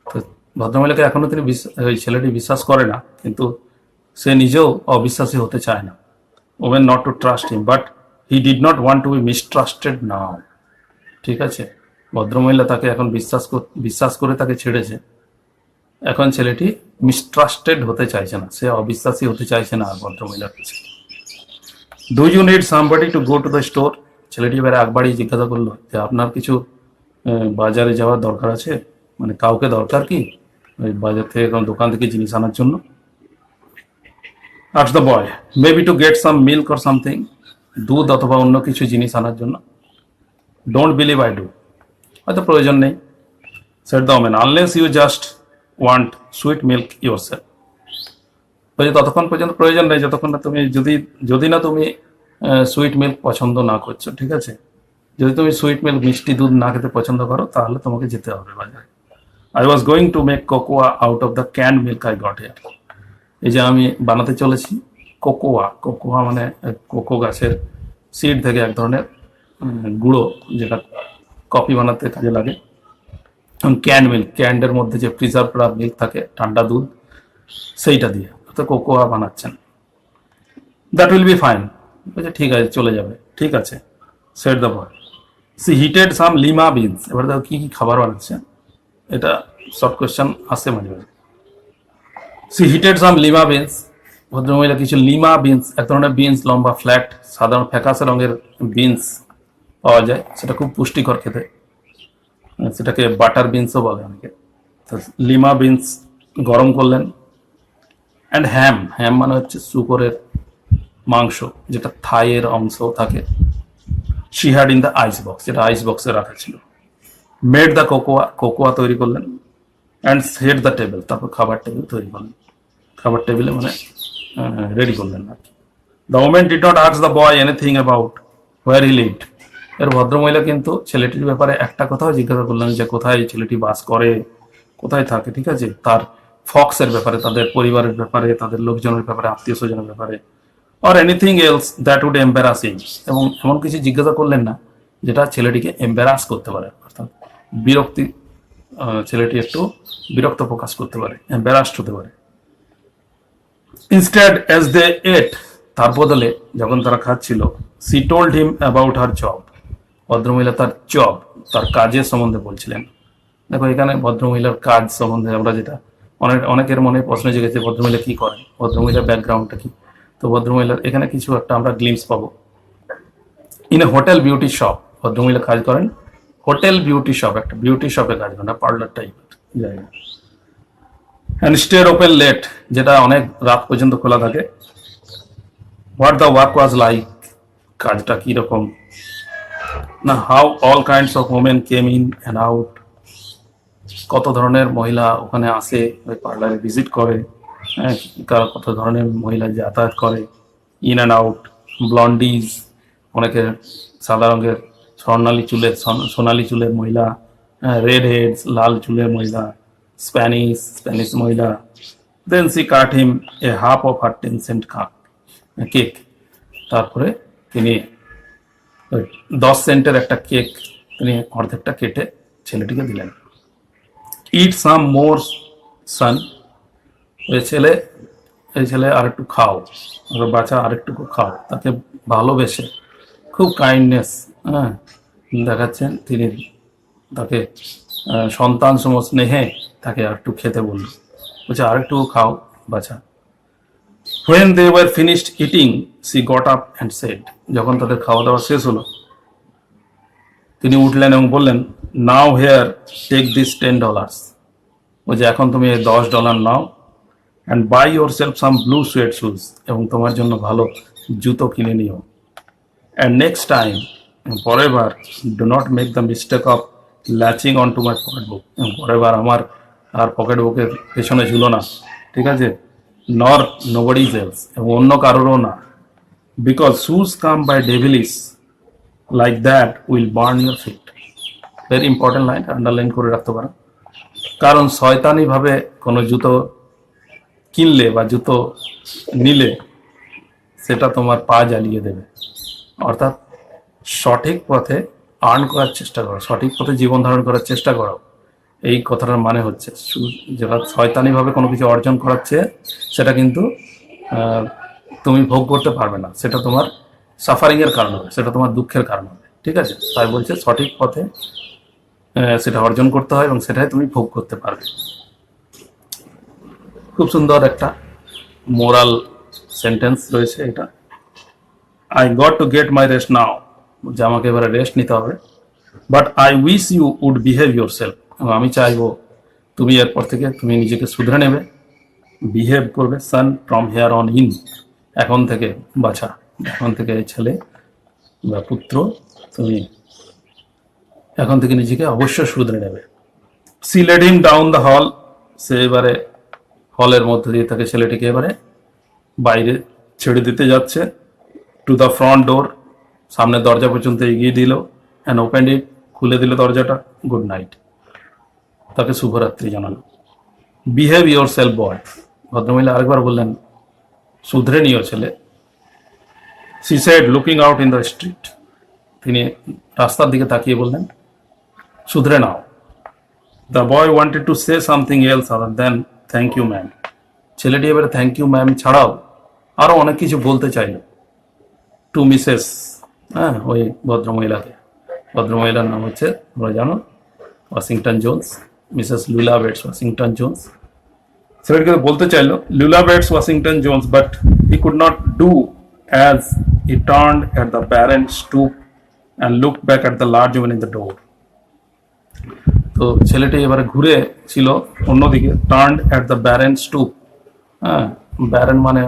তো ভদ্রমহিলাকে এখনো তিনি ওই ছেলেটি বিশ্বাস করে না, কিন্তু সে নিজেও অবিশ্বাসী হতে চায় না। Women not to trust him, but he did not want to be mistrusted now, ঠিক আছে। ভদ্রমহিলা তাকে এখন বিশ্বাস করে তাকে ছেড়েছে, এখন ছেলেটি মিসট্রাস্টেড হতে চাইছে না, সে অবিশ্বাসী হতে চাইছে না আর ভদ্রমহিলার কাছে। Do you need somebody to go to the store, ছেলেটি এবারে আগবাড়ি জিজ্ঞাসা করলো যে আপনার কিছু বাজারে যাওয়ার দরকার আছে, মানে কাউকে দরকার কি ওই বাজার থেকে, কোনো দোকান থেকে জিনিস আনার জন্য। Ask the boy maybe two get some milk or something, দুধ অথবা অন্য কিছু জিনিস আনার জন্য। ডোন্ট বিলিভ আই ডু, হয়তো প্রয়োজন নেই। Said the woman unless you just want sweet milk your self ততক্ষণ পর্যন্ত প্রয়োজন নেই যতক্ষণ না তুমি যদি না তুমি সুইট মিল্ক পছন্দ না করছো, ঠিক আছে। যদি তুমি সুইট মিল্ক মিষ্টি দুধ না খেতে পছন্দ করো তাহলে তোমাকে যেতে হবে বাজারে। I was going to make cocoa out of the ক্যান্ড milk I got here, এই যে আমি বানাতে চলেছি কোকোয়া মানে কোকো গাছের সিড থেকে এক ধরনের গুঁড়ো, যেটা কফি বানাতে কাজে লাগে। ক্যান্ড মিল্ক, ক্যান্ডের মধ্যে যে প্রিজার্ভ করা মিল্ক থাকে, ঠান্ডা দুধ, সেইটা দিয়ে তো কোকোয়া বানাচ্ছেন। দ্যাট উইল বি ফাইন, বলছে ঠিক আছে চলে যাবে, ঠিক আছে। Said the boy she heated some lima beans, এবার দেখো কি কি খাবার বানাচ্ছে, এটা শর্ট কোয়েশ্চেন আসে মাঝে মাঝে। C heated some lima beans, ভদ্রমহিলা কিছু লিমা বিনস, এক ধরনের বিনস, লম্বা ফ্ল্যাট সাধারণ ফ্যাকাশে রঙের বিনস পাওয়া যায়, সেটা খুব পুষ্টিকর খেতে, সেটাকে বাটার বিনসও বলে অনেকে। লিমা বিনস গরম করলেন। অ্যান্ড হ্যাম মানে হচ্ছে শুকরের মাংস, যেটা থাইয়ের অংশ থাকে। She had in the ice box, যেটা আইস বক্সে রাখা ছিল। মেড দ্য কোকোয়া তৈরি করলেন। অ্যান্ড সেট দ্য টেবিল, তারপর খাবার টেবিল তৈরি করলেন, খাবার টেবিলে মানে রেডি করলেন আর কি। The women did not ask the boy anything about where he lived, এর ভদ্রমহিলা কিন্তু ছেলেটির ব্যাপারে একটা কথাও জিজ্ঞাসা করলেন যে কোথায় ছেলেটি বাস করে, কোথায় থাকে, ঠিক আছে। তার ফক্সের ব্যাপারে, তাদের পরিবারের ব্যাপারে, তাদের লোকজনের ব্যাপারে, আত্মীয় স্বজনের ব্যাপারে, or anything else that would embarrass him, এবং এমন কিছু জিজ্ঞাসা করলেন না যেটা ছেলেটিকে এম্বারাস করতে পারে, অর্থাৎ বিরক্তি, ছেলেটি একটু বিরক্ত প্রকাশ করতে পারে, এম্বারাসড হতে পারে। ইনস্টেড অ্যাজ দে এট, তার বদলে যখন তারা খাচ্ছিল, she told him about her job, ভদ্রমহিলা তার জব, তার কাজের সম্বন্ধে বলছিলেন। দেখো এখানে ভদ্রমহিলার কাজ সম্বন্ধে আমরা যেটা অনেকের মনে প্রশ্ন জেগেছে, ভদ্রমহিলা কি করেন, ভদ্রমহিলার ব্যাকগ্রাউন্ডটা কি। তো ভদ্রমহিলার এখানে কিছু একটা আমরা গ্লিমস পাবো। In a hotel beauty shop, ভদ্রমহিলা কাজ করেন হোটেল বিউটি শপ, একটা বিউটি শপে কাজ করেন, পার্লার টাইপের জায়গা। অ্যান্ড স্টেড ওপেন লেট, যেটা অনেক রাত পর্যন্ত খোলা থাকে। What the work was like, কাজটা কিরকম না। How all kinds of women came in and out, কত ধরনের মহিলা ওখানে আসে, ওই পার্লারে ভিজিট করে, হ্যাঁ, কত ধরনের মহিলা যাতায়াত করে, ইন অ্যান্ড আউট। ব্লন্ডিজ, অনেকে সাদা রঙের সোনালি চুলের মহিলা, রেড হেডস, লাল চুলের মহিলা, স্প্যানিশ মহিলা। Then she cut him a half of her 10 cent cake, তারপরে তিনি 10 সেন্টের একটা কেক তিনি অর্ধেকটা কেটে ছেলেটিকে দিলেন। ইট সাম মোর সান, এই ছেলে আরেকটু খাও, বাচ্চা আরেকটুকু খাও। তাকে ভালোবেসে খুব কাইন্ডনেস হ্যাঁ দেখাচ্ছেন তিনি, তাকে সন্তান সম স্নেহে তাকে আরেকটু খেতে বলল, বলছে আরেকটু খাও বাচ্চা। When they were finished eating, she got up and said, যখন তাদের খাওয়া দাওয়া শেষ হলো তিনি উঠলেন এবং বললেন, নাও হেয়ার টেক দিস $10, বলছে এখন তুমি এই $10 নাও, and buy yourself some blue suede shoes, এবং তোমার জন্য ভালো জুতো কিনে নিও। অ্যান্ড নেক্সট টাইম, পরের বার, do not make the mistake of latching on to my pocket book, এবং পরের বার আমার আর পকেট বুকের পেছনে ঝুলো না, ঠিক আছে, নর নোবডি এলস, এবং অন্য কারোরও না, because shoes come by devilish like that will burn your feet. Very important line, underline করে রাখতে পারেন। কারণ শয়তানিভাবে কোনো জুতো কিনলে বা জুতো নিলে সেটা তোমার পা জ্বালিয়ে দেবে। অর্থাৎ সঠিক পথে আর্ন করার চেষ্টা করো, সঠিক পথে জীবন ধারণ করার চেষ্টা করো, এই কথাটার মানে হচ্ছে যেটা শয়তানিভাবে কোনো কিছু অর্জন করাচ্ছে সেটা কিন্তু তুমি ভোগ করতে পারবে না, সেটা তোমার সাফারিংয়ের কারণ হবে, সেটা তোমার দুঃখের কারণ হবে, ঠিক আছে। তাই বলছে সঠিক পথে সেটা অর্জন করতে হয় এবং সেটাই তুমি ভোগ করতে পারবে। খুব সুন্দর একটা মোরাল সেন্টেন্স রয়েছে এটা। I got to get my rest now, যে আমাকে এবারে রেস্ট নিতে হবে, but I wish you would behave yourself, এবং আমি চাইবো তুমি এরপর থেকে তুমি নিজেকে শুধরে নেবে, বিহেভ করবে। সান, ফ্রম হেয়ার অন ইন, এখন থেকে বাছা, এখন থেকে ছেলে বা পুত্র তুমি এখন থেকে নিজেকে অবশ্যই শুধরে নেবে। She led him down the hall, সে এবারে হলের মধ্যে দিয়ে তাকে ছেলেটিকে এবারে বাইরে ছেড়ে দিতে যাচ্ছে। টু দ্য ফ্রন্ট ডোর, সামনে দরজা পর্যন্ত এগিয়ে দিল, অ্যান্ড ওপেন ইট, খুলে দিল দরজাটা। গুড নাইট, তাকে শুভরাত্রি জানালো। বিহেভ ইয়োর সেলফ বয়, ভদ্রমহিলা আরেকবার বললেন শুধরে নিও ছেলে। She said looking out in the street, তিনি রাস্তার দিকে তাকিয়ে বললেন শুধরে নাও। The boy wanted to say something else other than thank you ma'am, ছেলেটি এবারে থ্যাংক ইউ ম্যাম ছাড়াও আরও অনেক কিছু বলতে চাইল টু মিসেস, হ্যাঁ ওই ভদ্রমহিলাকে, ভদ্রমহিলার নাম হচ্ছে তোমরা জানো Washington Jones, Mrs Luella Bates Washington Jones. ছেলেটিকে বলতে চাইল Luella Bates Washington Jones, but he could not do as he turned at the barren stoop and looked back at the large woman in the door. তো ছেলেটি এবারে ঘুরে ছিল অন্যদিকে, turned at the barren stoop, হ্যাঁ ব্যারেন মানে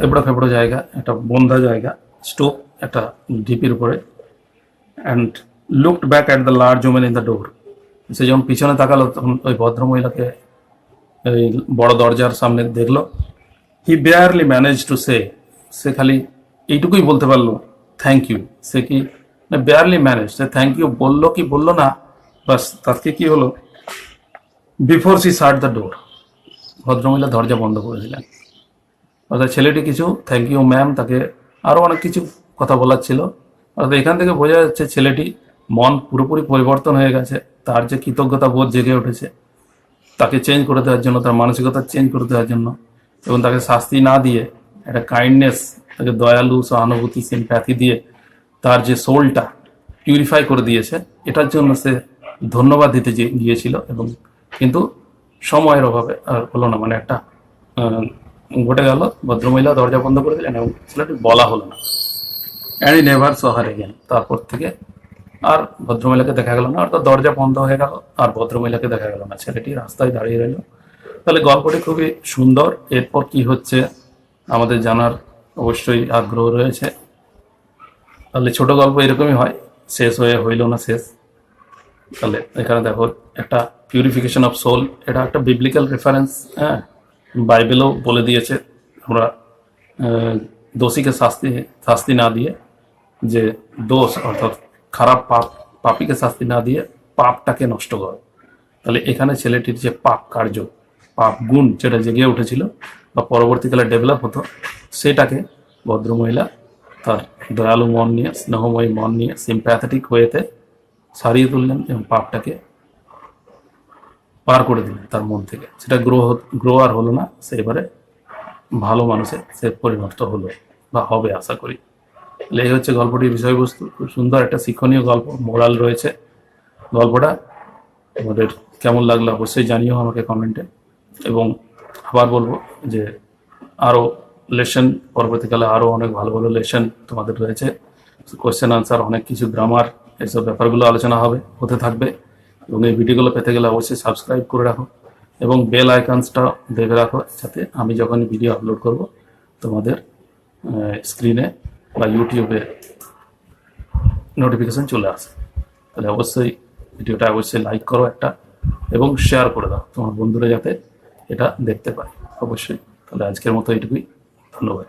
এবড়ো ফেবড়ো জায়গা, একটা বন্ধা জায়গা, স্টুপ একটা ঢিপির উপরে, and looked back at the large woman in the door, সে যখন পিছনে তাকালো তখন ওই ভদ্রমহিলাকে এই বড় দরজার সামনে দেখলো। He barely manage to say, সে খালি এইটুকুই বলতে পারলো থ্যাংক ইউ। সে কি বেয়ারলি ম্যানেজ, সে থ্যাংক ইউ বললো কি বললো না, বাস তাকে কি হলো, before she shut the door, ভদ্রমহিলা দরজা বন্ধ করে দিলেন। অর্থাৎ ছেলেটি কিছু থ্যাংক ইউ ম্যাম, তাকে আরও অনেক কিছু কথা বলার ছিল। অর্থাৎ এখান থেকে বোঝা যাচ্ছে ছেলেটি মন পুরোপুরি পরিবর্তন হয়ে গেছে, তার যে কৃতজ্ঞতা বোধ জেগে উঠেছে তাকে চেঞ্জ করে দেওয়ার জন্য, তার মানসিকতা চেঞ্জ করে দেওয়ার জন্য, এবং তাকে শাস্তি না দিয়ে একটা কাইন্ডনেস, তাকে দয়ালু সহানুভূতি সিম্প্যাথি দিয়ে তার যে সোলটা পিউরিফাই করে দিয়েছে, এটার জন্য সে ধন্যবাদ দিতে গিয়েছিল, এবং কিন্তু সময়ের অভাবে আর হলো না, মানে একটা ঘটে গেল, ভদ্রমহিলা দরজা বন্ধ করে দিলেন এবং ছেলেটি বলা হলো না। And E never saw her again, তারপর থেকে আর ভদ্রমহিলাকে দেখা গেল না, অর্থাৎ দরজা বন্ধ হয়ে গেল আর ভদ্রমহিলাকে দেখা গেল না, ছেলেটি রাস্তায় দাঁড়িয়ে রইল। তাহলে গল্পটি খুবই সুন্দর। এরপর কি হচ্ছে আমাদের জানার অবশ্যই আগ্রহ রয়েছে। তাহলে ছোট গল্প এরকমই হয়, শেষ হয়ে হইল না শেষ। তাহলে এখানে দেখো একটা পিউরিফিকেশন অফ সোল, এটা একটা বিবলিক্যাল রেফারেন্স, হ্যাঁ বাইবেলও বলে দিয়েছে আমরা দোষীকে শাস্তি না দিয়ে, যে দোষ অর্থাৎ খারাপ পাপীকে শাস্তি না দিয়ে পাপটাকে নষ্ট করো। তাহলে এখানে ছেলেটির যে পাপ কার্য, পাপ গুণ যেটা জেগে উঠেছিল বা পরবর্তীকালে ডেভেলপ হতো, সেটাকে ভদ্রমহিলা তার দয়ালু মন নিয়ে, স্নেহময়ী মন নিয়ে, সিম্প্যাথেটিক ওয়েতে সারিয়ে তুললেন এবং পাপটাকে পার করে দিলেন তার মন থেকে। সেটা গ্রো আর হলো না, সে এবারে ভালো মানুষে সে পরিণত হলো বা হবে আশা করি। তাহলে এই হচ্ছে গল্পটির বিষয়বস্তু। খুব সুন্দর একটা শিক্ষণীয় গল্প, মোরাল রয়েছে গল্পটা। তোমাদের কেমন লাগলো অবশ্যই জানিও আমাকে কমেন্টে। এবং আবার বলবো যে আরও লেসন পরবর্তীকালে আরও অনেক ভালো ভালো লেসন তোমাদের রয়েছে, কোয়েশ্চেন আনসার, অনেক কিছু গ্রামার, এইসব ব্যাপারগুলো আলোচনা হতে থাকবে। এবং এই ভিডিওগুলো পেতে গেলে অবশ্যই সাবস্ক্রাইব করে রাখো এবং বেল আইকনসটা দেখে রাখো, যাতে আমি যখন ভিডিও আপলোড করব তোমাদের স্ক্রিনে বা ইউটিউবে নোটিফিকেশন চলে আসে। তাহলে অবশ্যই ভিডিওটা অবশ্যই লাইক করো একটা, এবং শেয়ার করে দাও তোমার বন্ধুরা যাতে এটা দেখতে পায় অবশ্যই। তাহলে আজকের মতো এইটুকুই, ধন্যবাদ।